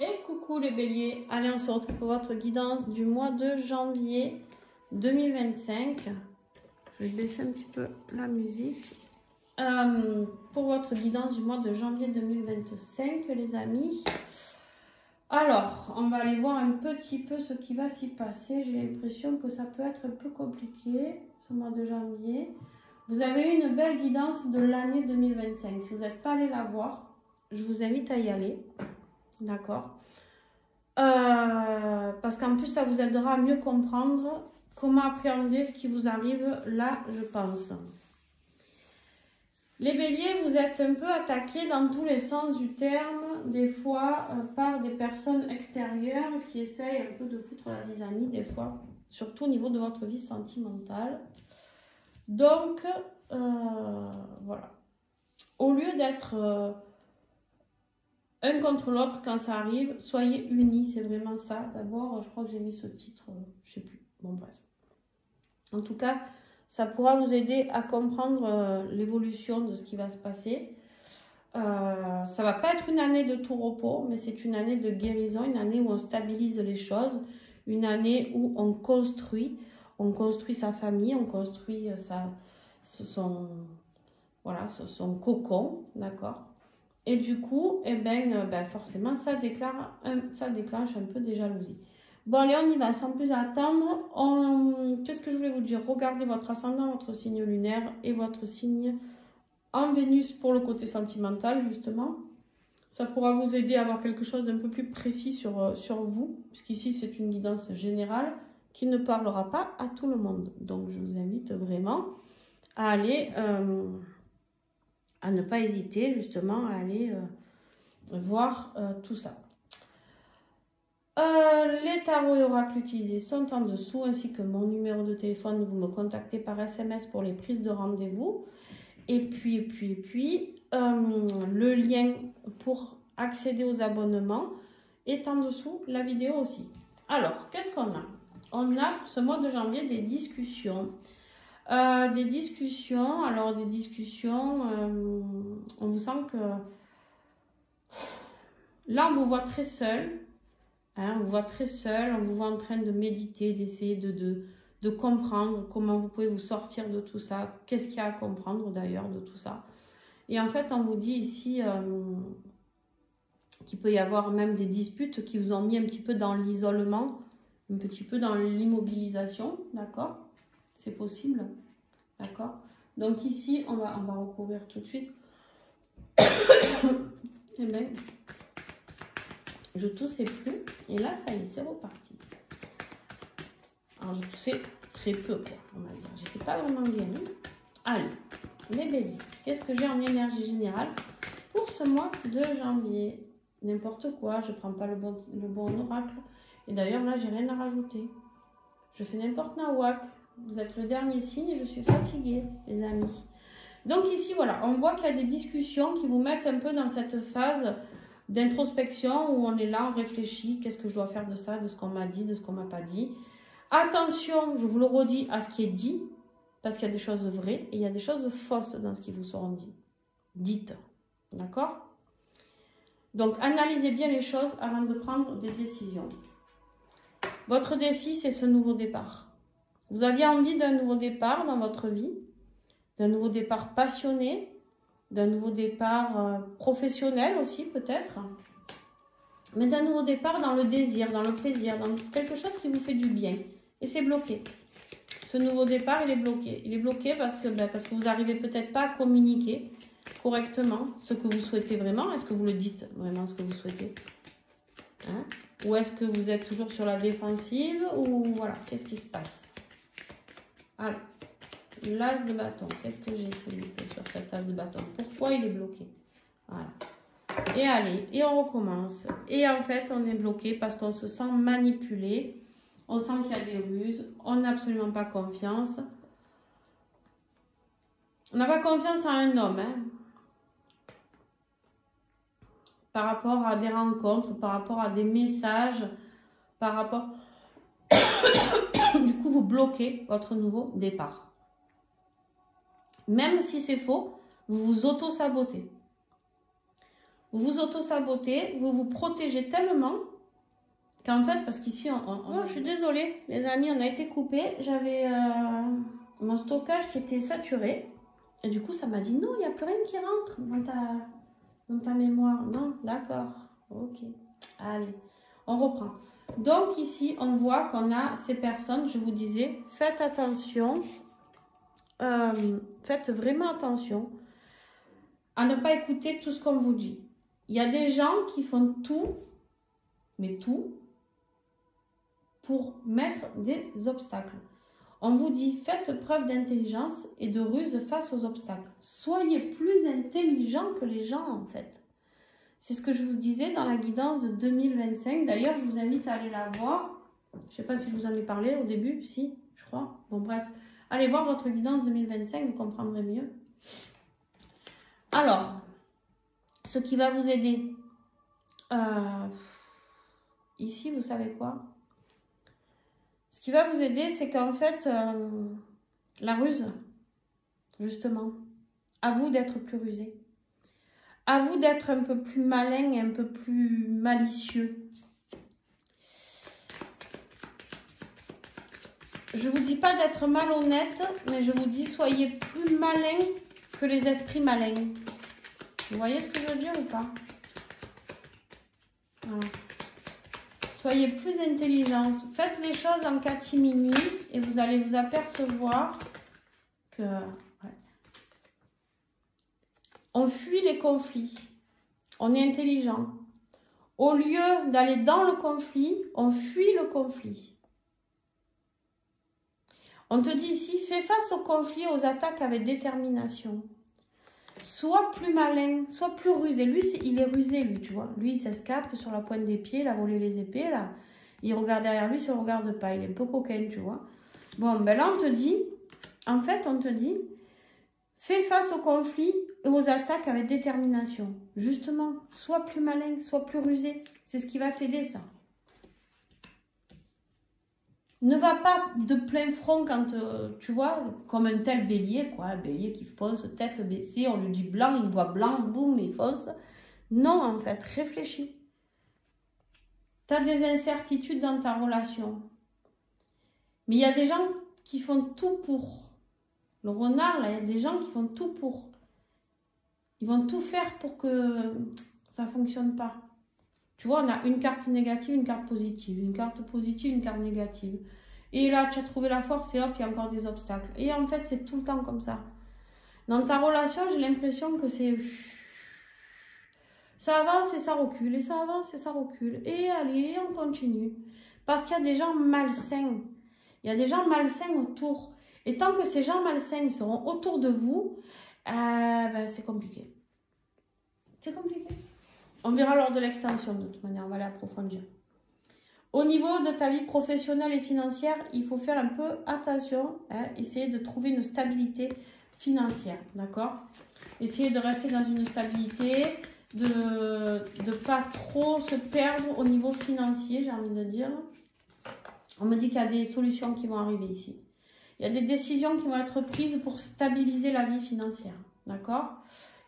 Et coucou les béliers, allez on se retrouve pour votre guidance du mois de janvier 2025. Je vais baisser un petit peu la musique. Pour votre guidance du mois de janvier 2025 les amis. Alors, on va aller voir un petit peu ce qui va s'y passer. J'ai l'impression que ça peut être un peu compliqué ce mois de janvier. Vous avez eu une belle guidance de l'année 2025. Si vous n'êtes pas allé la voir, je vous invite à y aller. D'accord. Parce qu'en plus, ça vous aidera à mieux comprendre comment appréhender ce qui vous arrive là, je pense. Les béliers, vous êtes un peu attaqués dans tous les sens du terme, des fois par des personnes extérieures qui essayent un peu de foutre la zizanie, des fois, surtout au niveau de votre vie sentimentale. Donc, voilà. Au lieu d'être un contre l'autre quand ça arrive, soyez unis, c'est vraiment ça. D'abord, je crois que j'ai mis ce titre, je sais plus. Bon, bref. En tout cas, ça pourra vous aider à comprendre l'évolution de ce qui va se passer. Ça ne va pas être une année de tout repos, mais c'est une année de guérison, une année où on stabilise les choses, une année où on construit sa famille, on construit son cocon, d'accord. Et du coup, forcément, ça déclenche un peu des jalousies. Bon, allez, on y va, sans plus attendre. Qu'est-ce que je voulais vous dire? Regardez votre ascendant, votre signe lunaire et votre signe en Vénus pour le côté sentimental, justement. Ça pourra vous aider à avoir quelque chose d'un peu plus précis sur vous, puisqu'ici, c'est une guidance générale qui ne parlera pas à tout le monde. Donc, je vous invite vraiment à aller... à ne pas hésiter justement à aller voir tout ça. Les tarots et oracles utilisés sont en dessous, ainsi que mon numéro de téléphone. Vous me contactez par SMS pour les prises de rendez-vous. Et puis, le lien pour accéder aux abonnements est en dessous, la vidéo aussi. Alors, qu'est-ce qu'on a? On a pour ce mois de janvier des discussions. On vous sent que là on vous voit très seul, on vous voit très seul, on vous voit en train de méditer, d'essayer de comprendre comment vous pouvez vous sortir de tout ça, qu'est-ce qu'il y a à comprendre d'ailleurs de tout ça. Et en fait on vous dit ici qu'il peut y avoir même des disputes qui vous ont mis un petit peu dans l'isolement, un petit peu dans l'immobilisation, d'accord? C'est possible. D'accord. Donc ici, on va recouvrir tout de suite. Et bien, je toussais plus. Et là, ça y est, c'est reparti. Alors, je toussais très peu, quoi, on va dire. J'étais pas vraiment bien. Allez, les béliers. Qu'est-ce que j'ai en énergie générale pour ce mois de janvier? N'importe quoi, je prends pas le bon oracle. Et d'ailleurs, là, j'ai rien à rajouter. Je fais n'importe nawak. Vous êtes le dernier signe et je suis fatiguée, les amis. Donc ici, voilà, on voit qu'il y a des discussions qui vous mettent un peu dans cette phase d'introspection où on est là, on réfléchit, qu'est-ce que je dois faire de ça, de ce qu'on m'a dit, de ce qu'on m'a pas dit. Attention, je vous le redis, à ce qui est dit, parce qu'il y a des choses vraies et il y a des choses fausses dans ce qui vous seront dites. D'accord? Donc, analysez bien les choses avant de prendre des décisions. Votre défi, c'est ce nouveau départ. Vous aviez envie d'un nouveau départ dans votre vie, d'un nouveau départ passionné, d'un nouveau départ professionnel aussi peut-être, mais d'un nouveau départ dans le désir, dans le plaisir, dans quelque chose qui vous fait du bien. Et c'est bloqué. Ce nouveau départ, il est bloqué. Il est bloqué parce que vous n'arrivez peut-être pas à communiquer correctement ce que vous souhaitez vraiment. Est-ce que vous le dites vraiment ce que vous souhaitez, hein? Ou est-ce que vous êtes toujours sur la défensive? Ou voilà, qu'est-ce qui se passe? Alors, l'as de bâton. Qu'est-ce que j'ai sur cet as de bâton? Pourquoi il est bloqué? Voilà. Et allez, et on recommence. Et en fait, on est bloqué parce qu'on se sent manipulé. On sent qu'il y a des ruses. On n'a absolument pas confiance. On n'a pas confiance en un homme, hein, par rapport à des rencontres, par rapport à des messages, par rapport... Du coup, vous bloquez votre nouveau départ. Même si c'est faux, vous vous auto-sabotez. vous vous auto-sabotez, vous vous protégez tellement qu'en fait, parce qu'ici, oh, je suis désolée, les amis, on a été coupés. J'avais mon stockage qui était saturé. Et du coup, ça m'a dit, non, il n'y a plus rien qui rentre dans ta mémoire. Non, d'accord, ok. Allez, on reprend. Donc ici, on voit qu'on a ces personnes, je vous disais, faites attention, faites vraiment attention à ne pas écouter tout ce qu'on vous dit. Il y a des gens qui font tout, mais tout, pour mettre des obstacles. On vous dit, faites preuve d'intelligence et de ruse face aux obstacles. Soyez plus intelligent que les gens, en fait. C'est ce que je vous disais dans la guidance de 2025. D'ailleurs, je vous invite à aller la voir. Je ne sais pas si je vous en ai parlé au début, si, je crois. Bon, bref. Allez voir votre guidance 2025, vous comprendrez mieux. Alors, ce qui va vous aider, ici, vous savez quoi? Ce qui va vous aider, c'est qu'en fait, la ruse, justement, à vous d'être plus rusé. À vous d'être un peu plus malin et un peu plus malicieux. Je ne vous dis pas d'être malhonnête, mais je vous dis soyez plus malin que les esprits malins. Vous voyez ce que je veux dire ou pas? Voilà. Soyez plus intelligents. Faites les choses en catimini et vous allez vous apercevoir que... On fuit les conflits. On est intelligent. Au lieu d'aller dans le conflit, on fuit le conflit. On te dit ici, fais face au conflit, aux attaques avec détermination. Sois plus malin, sois plus rusé. Lui, il est rusé, lui, tu vois. Lui, il s'escape sur la pointe des pieds, il a volé les épées, là. Il regarde derrière lui, il ne regarde pas. Il est un peu coquin, tu vois. Bon, ben là, on te dit, en fait, on te dit, fais face au conflit et aux attaques avec détermination. Justement, sois plus malin, sois plus rusé. C'est ce qui va t'aider, ça. Ne va pas de plein front quand, tu vois, comme un tel bélier, quoi. Un bélier qui fonce, tête baissée, on lui dit blanc, il voit blanc, boum, il fonce. Non, en fait, réfléchis. Tu as des incertitudes dans ta relation. Mais il y a des gens qui font tout pour. Le renard, là, il y a des gens qui font tout pour. Ils vont tout faire pour que ça ne fonctionne pas. Tu vois, on a une carte négative, une carte positive. Une carte positive, une carte négative. Et là, tu as trouvé la force et hop, il y a encore des obstacles. Et en fait, c'est tout le temps comme ça. Dans ta relation, j'ai l'impression que c'est... Ça avance et ça recule. Et ça avance et ça recule. Et allez, on continue. Parce qu'il y a des gens malsains. Il y a des gens malsains autour. Et tant que ces gens malsains seront autour de vous, ben, c'est compliqué. C'est compliqué. On verra lors de l'extension, de toute manière, on va aller approfondir. Au niveau de ta vie professionnelle et financière, il faut faire un peu attention, hein, essayer de trouver une stabilité financière, d'accord? Essayer de rester dans une stabilité, de ne pas trop se perdre au niveau financier, j'ai envie de dire. On me dit qu'il y a des solutions qui vont arriver ici. Il y a des décisions qui vont être prises pour stabiliser la vie financière, d'accord?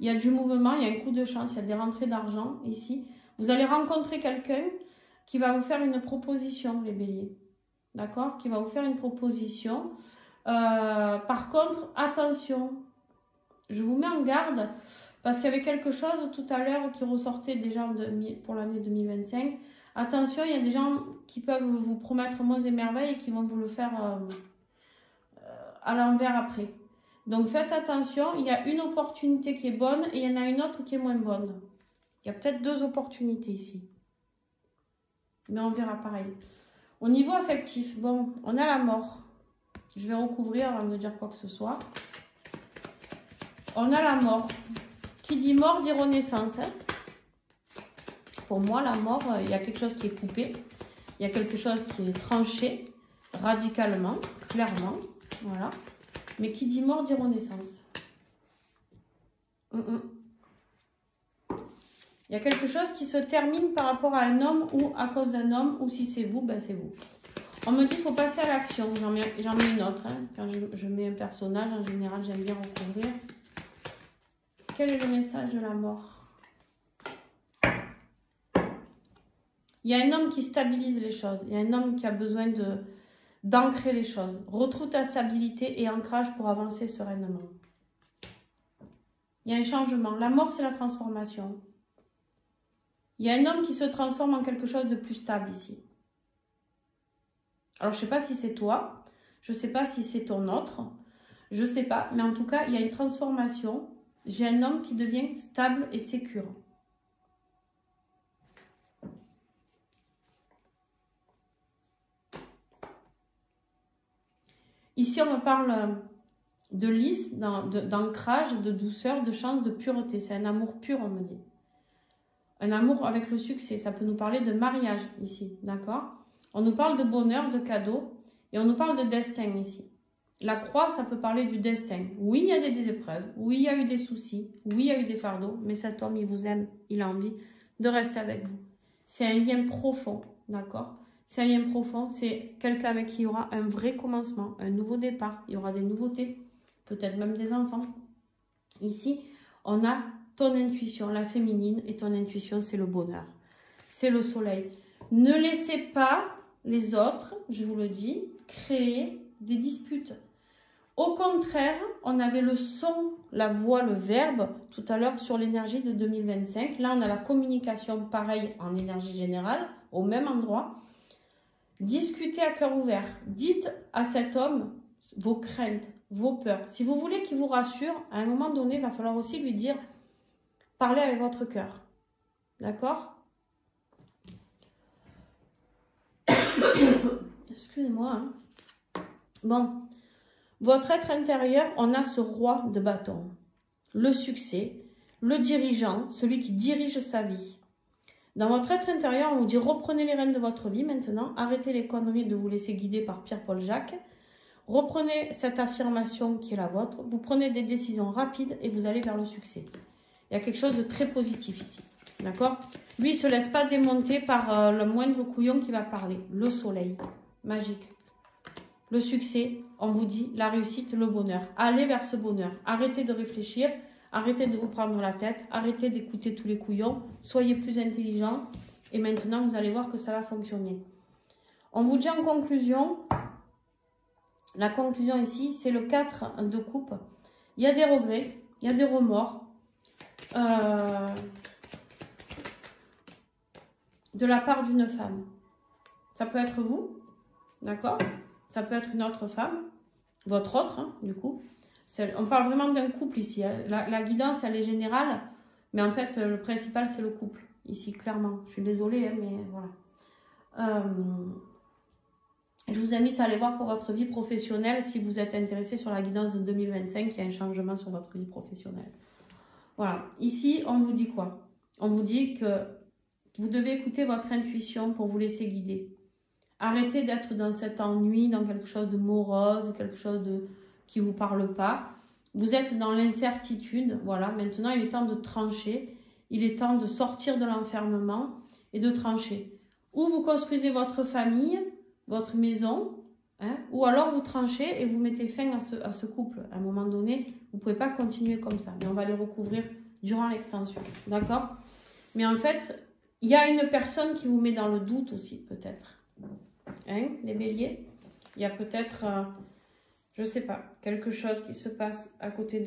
Il y a du mouvement, il y a un coup de chance, il y a des rentrées d'argent ici. Vous allez rencontrer quelqu'un qui va vous faire une proposition, les béliers. D'accord? Qui va vous faire une proposition. Par contre, attention, je vous mets en garde parce qu'il y avait quelque chose tout à l'heure qui ressortait déjà pour l'année 2025. Attention, il y a des gens qui peuvent vous promettre monts et merveilles et qui vont vous le faire à l'envers après. Donc faites attention, il y a une opportunité qui est bonne et il y en a une autre qui est moins bonne. Il y a peut-être deux opportunités ici. Mais on verra pareil. Au niveau affectif, bon, on a la mort. Je vais recouvrir avant de dire quoi que ce soit. On a la mort. Qui dit mort dit renaissance. Hein. Pour moi, la mort, il y a quelque chose qui est coupé. Il y a quelque chose qui est tranché radicalement, clairement. Voilà. Mais qui dit mort dit renaissance. Il y a quelque chose qui se termine par rapport à un homme ou à cause d'un homme, ou si c'est vous, ben c'est vous. On me dit qu'il faut passer à l'action. J'en mets une autre. Hein. Quand je mets un personnage, en général, j'aime bien recouvrir. Quel est le message de la mort? Il y a un homme qui stabilise les choses. Il y a un homme qui a besoin d'ancrer les choses. Retrouve ta stabilité et ancrage pour avancer sereinement. Il y a un changement. La mort, c'est la transformation. Il y a un homme qui se transforme en quelque chose de plus stable ici. Alors, je ne sais pas si c'est toi. Je ne sais pas si c'est ton autre. Je ne sais pas. Mais en tout cas, il y a une transformation. J'ai un homme qui devient stable et sécure. Ici, on me parle de lisse, d'ancrage, de douceur, de chance, de pureté. C'est un amour pur, on me dit. Un amour avec le succès. Ça peut nous parler de mariage ici, d'accord? On nous parle de bonheur, de cadeau. Et on nous parle de destin ici. La croix, ça peut parler du destin. Oui, il y a des épreuves. Oui, il y a eu des soucis. Oui, il y a eu des fardeaux. Mais cet homme, il vous aime. Il a envie de rester avec vous. C'est un lien profond, d'accord? C'est un lien profond. C'est quelqu'un avec qui il y aura un vrai commencement, un nouveau départ. Il y aura des nouveautés. Peut-être même des enfants. Ici, on a ton intuition, la féminine. Et ton intuition, c'est le bonheur. C'est le soleil. Ne laissez pas les autres, je vous le dis, créer des disputes. Au contraire, on avait le son, la voix, le verbe tout à l'heure sur l'énergie de 2025. Là, on a la communication pareil en énergie générale, au même endroit. Discutez à cœur ouvert. Dites à cet homme vos craintes, vos peurs. Si vous voulez qu'il vous rassure, à un moment donné, il va falloir aussi lui dire, parlez avec votre cœur. D'accord ? Excusez-moi. Hein. Bon, votre être intérieur, on a ce roi de bâton. Le succès, le dirigeant, celui qui dirige sa vie. Dans votre être intérieur, on vous dit reprenez les rênes de votre vie maintenant. Arrêtez les conneries de vous laisser guider par Pierre-Paul Jacques. Reprenez cette affirmation qui est la vôtre. Vous prenez des décisions rapides et vous allez vers le succès. Il y a quelque chose de très positif ici. D'accord? Lui, il ne se laisse pas démonter par le moindre couillon qui va parler. Le soleil. Magique. Le succès, on vous dit la réussite, le bonheur. Allez vers ce bonheur. Arrêtez de réfléchir. Arrêtez de vous prendre la tête. Arrêtez d'écouter tous les couillons. Soyez plus intelligents. Et maintenant, vous allez voir que ça va fonctionner. On vous dit en conclusion, la conclusion ici, c'est le 4 de coupe. Il y a des regrets, il y a des remords. De la part d'une femme. Ça peut être vous, d'accord? Ça peut être une autre femme, votre autre, hein, du coup. On parle vraiment d'un couple ici. Hein. La guidance, elle est générale, mais en fait, le principal, c'est le couple. Ici, clairement. Je suis désolée, hein, mais voilà. Je vous invite à aller voir pour votre vie professionnelle si vous êtes intéressé sur la guidance de 2025, il y a un changement sur votre vie professionnelle. Voilà. Ici, on vous dit quoi? On vous dit que vous devez écouter votre intuition pour vous laisser guider. Arrêtez d'être dans cet ennui, dans quelque chose de morose, quelque chose qui ne vous parle pas. Vous êtes dans l'incertitude. Voilà, maintenant il est temps de trancher. Il est temps de sortir de l'enfermement et de trancher. Ou vous construisez votre famille, votre maison, hein, ou alors vous tranchez et vous mettez fin à ce couple. À un moment donné, vous ne pouvez pas continuer comme ça. Mais on va les recouvrir durant l'extension. D'accord? Mais en fait, il y a une personne qui vous met dans le doute aussi, peut-être. Hein, les béliers? Il y a peut-être, je ne sais pas, quelque chose qui se passe à côté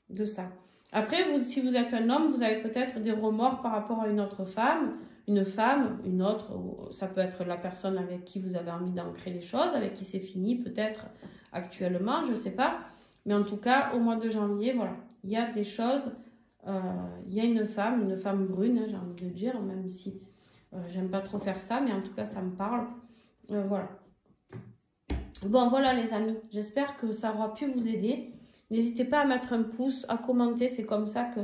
de ça. Après, si vous êtes un homme, vous avez peut-être des remords par rapport à une autre femme, une autre, ça peut être la personne avec qui vous avez envie d'ancrer les choses, avec qui c'est fini peut-être actuellement, je ne sais pas. Mais en tout cas, au mois de janvier, voilà, il y a des choses, il y a une femme brune, hein, j'ai envie de dire, même si j'aime pas trop faire ça, mais en tout cas, ça me parle. Voilà. Bon, voilà les amis, j'espère que ça aura pu vous aider. N'hésitez pas à mettre un pouce, à commenter, c'est comme ça que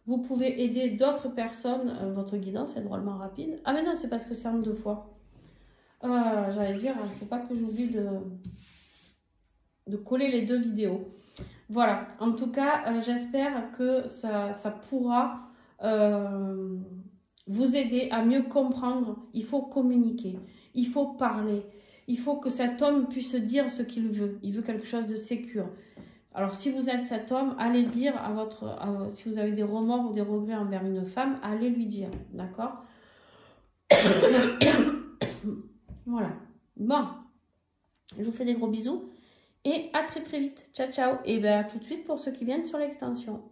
vous pouvez aider d'autres personnes. Votre guidance est drôlement rapide. Ah mais non, c'est parce que c'est en 2 fois. J'allais dire, il ne faut pas que j'oublie de coller les 2 vidéos. Voilà, en tout cas, j'espère que ça pourra vous aider à mieux comprendre. Il faut communiquer, il faut parler. Il faut que cet homme puisse dire ce qu'il veut. Il veut quelque chose de sécure. Alors, si vous êtes cet homme, allez dire à, si vous avez des remords ou des regrets envers une femme, allez lui dire, d'accord? Voilà. Bon, je vous fais des gros bisous et à très très vite. Ciao, ciao. Et bien, à tout de suite pour ceux qui viennent sur l'extension.